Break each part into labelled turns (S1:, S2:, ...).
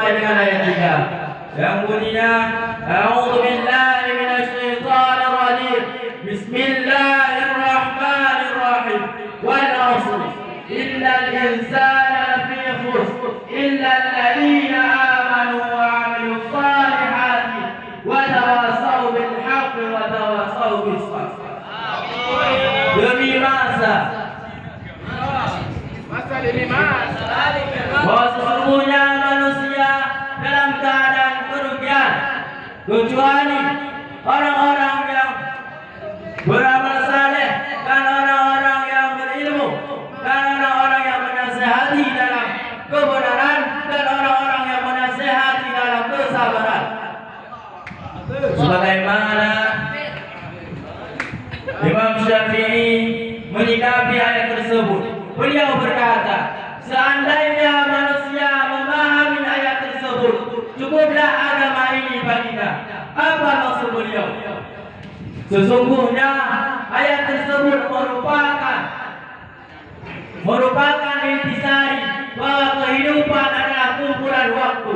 S1: dimulai dengan ayat 3 yang bunyinya A'udzubillahi minasyaitonir rajim. Bismillahirrahmanirrahim. Wal 'ashr innal insana lafi khusr illa alladziina aamanu wa 'amilus shalihati wa tawassaw bil haqqi wa tawassaw bis sabr. Demi masa bahwa sesungguhnya manusia dalam keadaan kerugian kecuali orang-orang yang beramal saleh dan orang-orang yang berilmu dan orang-orang yang menasihati dalam kebenaran dan orang-orang yang menasihati dalam kesabaran. Sebagaimana Imam Syafi'i menyikapi ayat tersebut, beliau berkata, seandainya manusia memahami ayat tersebut, cukuplah agama ini baginya. Apa maksud beliau? Sesungguhnya ayat tersebut merupakan intisari bahwa kehidupan adalah kumpulan waktu.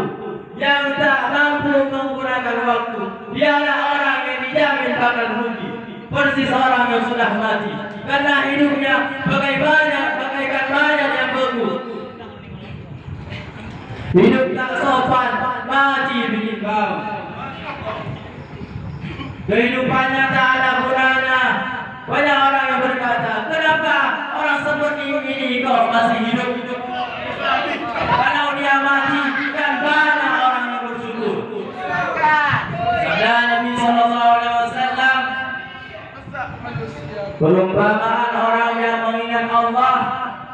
S1: Yang tak mampu menggunakan waktu, dialah orang yang dijamin bakal rugi. Persis orang yang sudah mati, karena hidupnya bagaikan banyak yang bagus. Hidup tak sopan, mati bikin bau. Kehidupannya tak ada gunanya. Banyak orang yang berkata, kenapa orang seperti ini kok masih hidup? Kalau dia mati, kan banyak orang yang bersyukur. Sabda Nabi SAW, perumpamaan orang yang mengingat Allah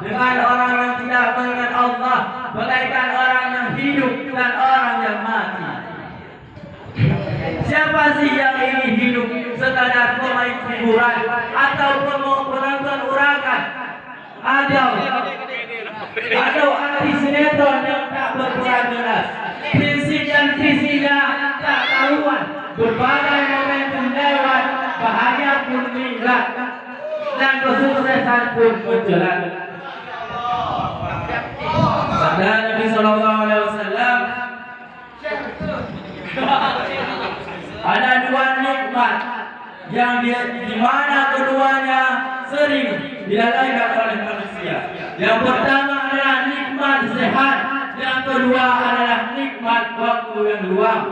S1: dengan orang yang tidak mengingat Allah bagaikan orang yang hidup dan orang yang mati. Siapa sih yang ingin hidup sekadar pemain hiburan atau penonton urakan atau artis sinetron yang tak berperan jelas, prinsip dan visinya tak karuan, berbagai momentum lewat, bahagia pun minggat dan kesuksesan pun berjalan. Sabda Nabi SAW, ada dua nikmat yang di mana keduanya sering dilalaikan oleh manusia. Yang pertama adalah nikmat sehat, yang kedua adalah nikmat waktu yang luang.